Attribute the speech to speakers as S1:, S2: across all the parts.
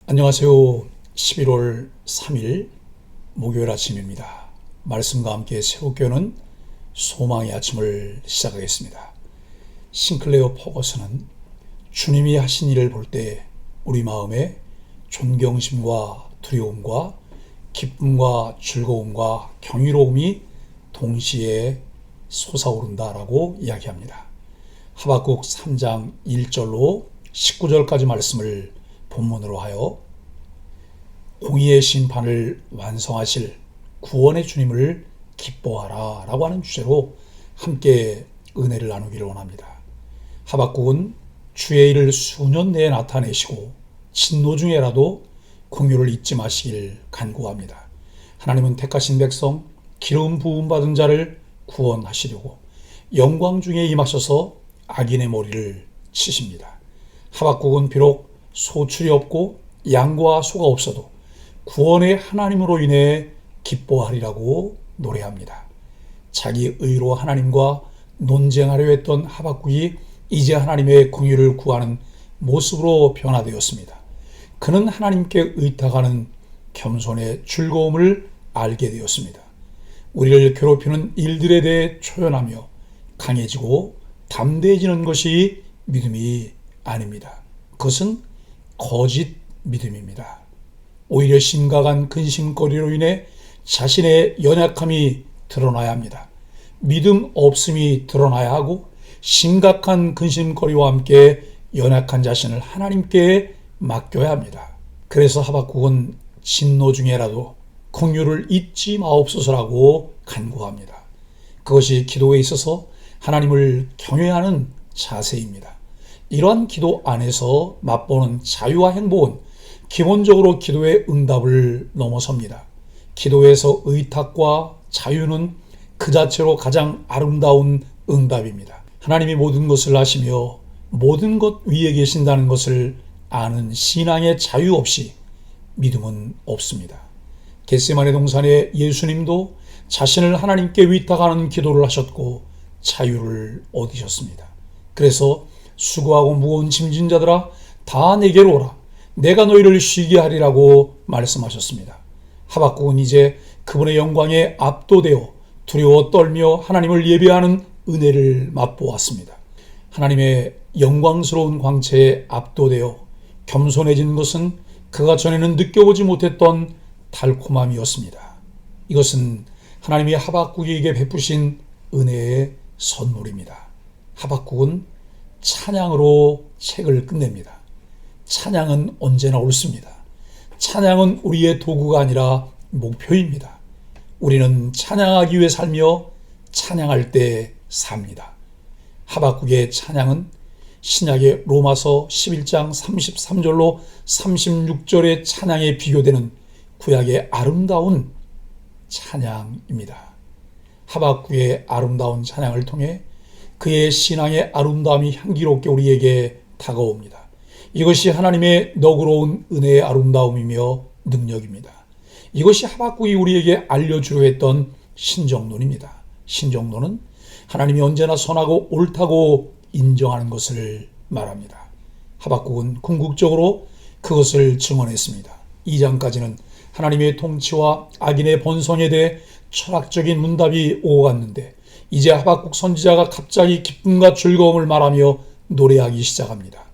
S1: 안녕하세요. 11월 3일 목요일 아침입니다. 말씀과 함께 새롭게 오는 소망의 아침을 시작하겠습니다. 싱클레어 퍼거슨은 주님이 하신 일을 볼 때 우리 마음에 존경심과 두려움과 기쁨과 즐거움과 경이로움이 동시에 솟아오른다라고 이야기합니다. 하박국 3장 1절로 19절까지 말씀을 본문으로 하여 공의의 심판을 완성하실 구원의 주님을 기뻐하라 라고 하는 주제로 함께 은혜를 나누기를 원합니다. 하박국은 주의 일을 수년 내에 나타내시고 진노 중에라도 공의를 잊지 마시길 간구합니다. 하나님은 택하신 백성, 기름 부음 받은 자를 구원하시려고 영광 중에 임하셔서 악인의 머리를 치십니다. 하박국은 비록 소출이 없고 양과 소가 없어도 구원의 하나님으로 인해 기뻐하리라고 노래합니다. 자기 의로 하나님과 논쟁하려 했던 하박국이 이제 하나님의 공의를 구하는 모습으로 변화되었습니다. 그는 하나님께 의탁하는 겸손의 즐거움을 알게 되었습니다. 우리를 괴롭히는 일들에 대해 초연하며 강해지고 담대해지는 것이 믿음이 아닙니다. 그것은 거짓 믿음입니다. 오히려 심각한 근심거리로 인해 자신의 연약함이 드러나야 합니다. 믿음 없음이 드러나야 하고 심각한 근심거리와 함께 연약한 자신을 하나님께 맡겨야 합니다. 그래서 하박국은 진노 중에라도 긍휼을 잊지 마옵소서라고 간구합니다. 그것이 기도에 있어서 하나님을 경외하는 자세입니다. 이러한 기도 안에서 맛보는 자유와 행복은 기본적으로 기도의 응답을 넘어섭니다. 기도에서 의탁과 자유는 그 자체로 가장 아름다운 응답입니다. 하나님이 모든 것을 아시며 모든 것 위에 계신다는 것을 아는 신앙의 자유 없이 믿음은 없습니다. 겟세마네 동산에 예수님도 자신을 하나님께 위탁하는 기도를 하셨고 자유를 얻으셨습니다. 그래서 수고하고 무거운 짐진 자들아 다 내게로 오라. 내가 너희를 쉬게 하리라고 말씀하셨습니다. 하박국은 이제 그분의 영광에 압도되어 두려워 떨며 하나님을 예배하는 은혜를 맛보았습니다. 하나님의 영광스러운 광채에 압도되어 겸손해진 것은 그가 전에는 느껴보지 못했던 달콤함이었습니다. 이것은 하나님이 하박국에게 베푸신 은혜의 선물입니다. 하박국은 찬양으로 책을 끝냅니다. 찬양은 언제나 옳습니다. 찬양은 우리의 도구가 아니라 목표입니다. 우리는 찬양하기 위해 살며 찬양할 때 삽니다. 하박국의 찬양은 신약의 로마서 11장 33절로 36절의 찬양에 비교되는 구약의 아름다운 찬양입니다. 하박국의 아름다운 찬양을 통해 그의 신앙의 아름다움이 향기롭게 우리에게 다가옵니다. 이것이 하나님의 너그러운 은혜의 아름다움이며 능력입니다. 이것이 하박국이 우리에게 알려주려 했던 신정론입니다. 신정론은 하나님이 언제나 선하고 옳다고 인정하는 것을 말합니다. 하박국은 궁극적으로 그것을 증언했습니다. 2장까지는 하나님의 통치와 악인의 번성에 대해 철학적인 문답이 오고 갔는데 이제 하박국 선지자가 갑자기 기쁨과 즐거움을 말하며 노래하기 시작합니다.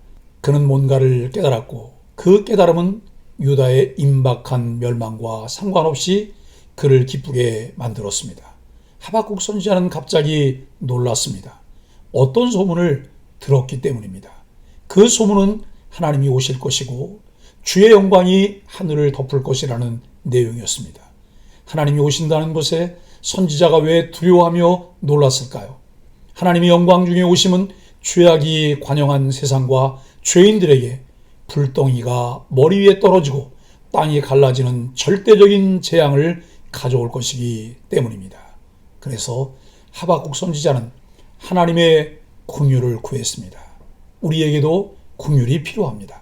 S1: 그는 뭔가를 깨달았고 그 깨달음은 유다의 임박한 멸망과 상관없이 그를 기쁘게 만들었습니다. 하박국 선지자는 갑자기 놀랐습니다. 어떤 소문을 들었기 때문입니다. 그 소문은 하나님이 오실 것이고 주의 영광이 하늘을 덮을 것이라는 내용이었습니다. 하나님이 오신다는 것에 선지자가 왜 두려워하며 놀랐을까요? 하나님의 영광 중에 오심은 죄악이 관영한 세상과 죄인들에게 불덩이가 머리 위에 떨어지고 땅이 갈라지는 절대적인 재앙을 가져올 것이기 때문입니다. 그래서 하박국 선지자는 하나님의 긍휼을 구했습니다. 우리에게도 긍휼이 필요합니다.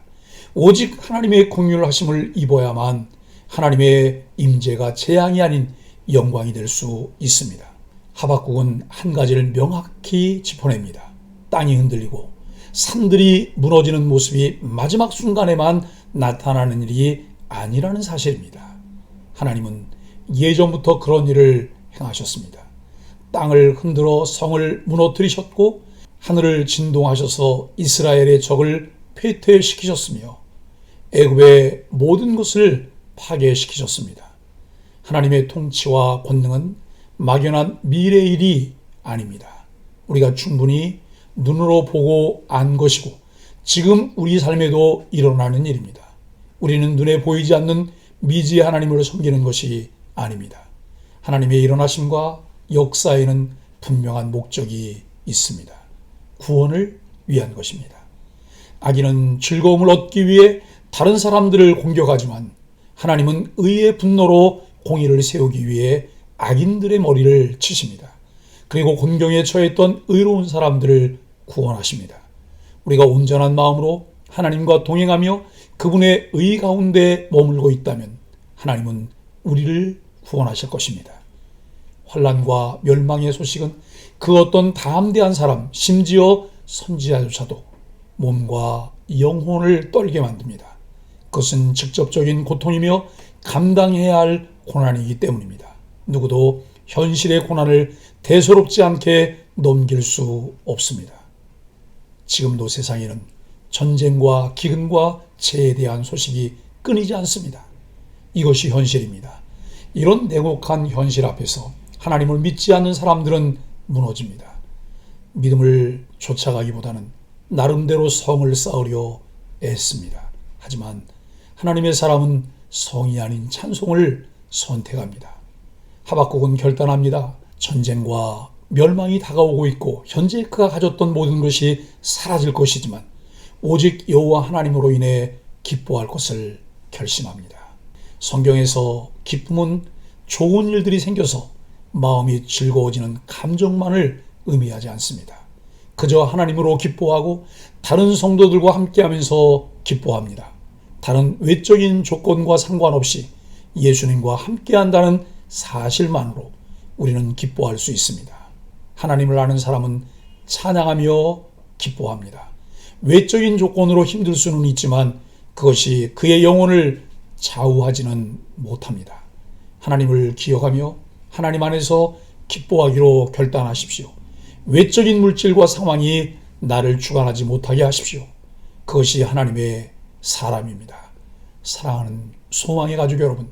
S1: 오직 하나님의 긍휼 하심을 입어야만 하나님의 임재가 재앙이 아닌 영광이 될 수 있습니다. 하박국은 한 가지를 명확히 짚어냅니다. 땅이 흔들리고 산들이 무너지는 모습이 마지막 순간에만 나타나는 일이 아니라는 사실입니다. 하나님은 예전부터 그런 일을 행하셨습니다. 땅을 흔들어 성을 무너뜨리셨고 하늘을 진동하셔서 이스라엘의 적을 폐퇴시키셨으며 애굽의 모든 것을 파괴시키셨습니다. 하나님의 통치와 권능은 막연한 미래의 일이 아닙니다. 우리가 충분히 눈으로 보고 안 것이고 지금 우리 삶에도 일어나는 일입니다. 우리는 눈에 보이지 않는 미지의 하나님을 섬기는 것이 아닙니다. 하나님의 일어나심과 역사에는 분명한 목적이 있습니다. 구원을 위한 것입니다. 악인은 즐거움을 얻기 위해 다른 사람들을 공격하지만 하나님은 의의 분노로 공의를 세우기 위해 악인들의 머리를 치십니다. 그리고 곤경에 처했던 의로운 사람들을 구원하십니다. 우리가 온전한 마음으로 하나님과 동행하며 그분의 의 가운데 머물고 있다면 하나님은 우리를 구원하실 것입니다. 환난과 멸망의 소식은 그 어떤 담대한 사람, 심지어 선지자조차도 몸과 영혼을 떨게 만듭니다. 그것은 직접적인 고통이며 감당해야 할 고난이기 때문입니다. 누구도 현실의 고난을 대수롭지 않게 넘길 수 없습니다. 지금도 세상에는 전쟁과 기근과 재해에 대한 소식이 끊이지 않습니다. 이것이 현실입니다. 이런 냉혹한 현실 앞에서 하나님을 믿지 않는 사람들은 무너집니다. 믿음을 쫓아가기보다는 나름대로 성을 쌓으려 애씁니다. 하지만 하나님의 사람은 성이 아닌 찬송을 선택합니다. 하박국은 결단합니다. 전쟁과 멸망이 다가오고 있고 현재 그가 가졌던 모든 것이 사라질 것이지만 오직 여호와 하나님으로 인해 기뻐할 것을 결심합니다. 성경에서 기쁨은 좋은 일들이 생겨서 마음이 즐거워지는 감정만을 의미하지 않습니다. 그저 하나님으로 기뻐하고 다른 성도들과 함께하면서 기뻐합니다. 다른 외적인 조건과 상관없이 예수님과 함께한다는 사실만으로 우리는 기뻐할 수 있습니다. 하나님을 아는 사람은 찬양하며 기뻐합니다. 외적인 조건으로 힘들 수는 있지만 그것이 그의 영혼을 좌우하지는 못합니다. 하나님을 기억하며 하나님 안에서 기뻐하기로 결단하십시오. 외적인 물질과 상황이 나를 주관하지 못하게 하십시오. 그것이 하나님의 사람입니다. 사랑하는 소망의 가족 여러분,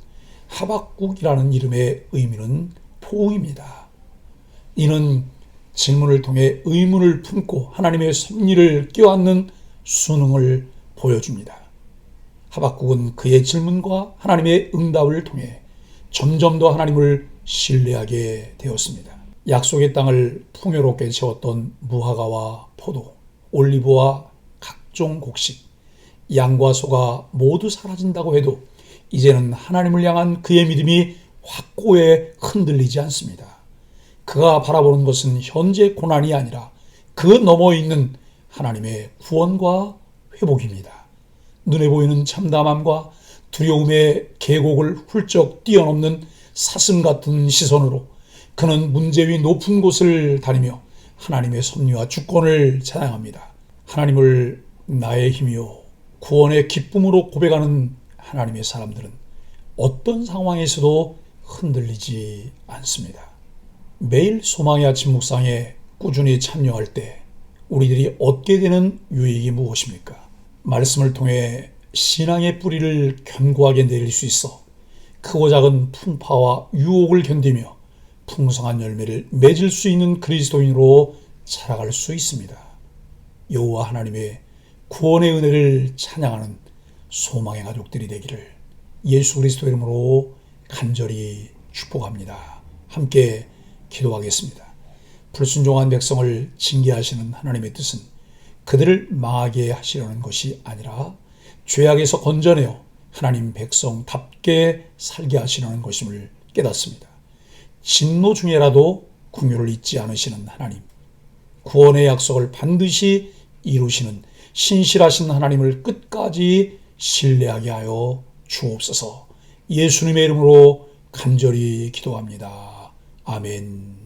S1: 하박국이라는 이름의 의미는 포옹입니다. 이는 질문을 통해 의문을 품고 하나님의 섭리를 껴안는 순응을 보여줍니다. 하박국은 그의 질문과 하나님의 응답을 통해 점점 더 하나님을 신뢰하게 되었습니다. 약속의 땅을 풍요롭게 채웠던 무화과와 포도, 올리브와 각종 곡식, 양과 소가 모두 사라진다고 해도 이제는 하나님을 향한 그의 믿음이 확고해 흔들리지 않습니다. 그가 바라보는 것은 현재 고난이 아니라 그 너머 있는 하나님의 구원과 회복입니다. 눈에 보이는 참담함과 두려움의 계곡을 훌쩍 뛰어넘는 사슴 같은 시선으로 그는 문제 위 높은 곳을 다니며 하나님의 섭리와 주권을 찬양합니다. 하나님을 나의 힘이요 구원의 기쁨으로 고백하는 하나님의 사람들은 어떤 상황에서도 흔들리지 않습니다. 매일 소망의 아침 묵상에 꾸준히 참여할 때 우리들이 얻게 되는 유익이 무엇입니까? 말씀을 통해 신앙의 뿌리를 견고하게 내릴 수 있어 크고 작은 풍파와 유혹을 견디며 풍성한 열매를 맺을 수 있는 그리스도인으로 살아갈 수 있습니다. 여호와 하나님의 구원의 은혜를 찬양하는 소망의 가족들이 되기를 예수 그리스도 이름으로 간절히 축복합니다. 함께 기도하겠습니다. 불순종한 백성을 징계하시는 하나님의 뜻은 그들을 망하게 하시려는 것이 아니라 죄악에서 건져내어 하나님 백성답게 살게 하시려는 것임을 깨닫습니다. 진노 중에라도 긍휼을 잊지 않으시는 하나님, 구원의 약속을 반드시 이루시는 신실하신 하나님을 끝까지 신뢰하게 하여 주옵소서. 예수님의 이름으로 간절히 기도합니다. 아멘.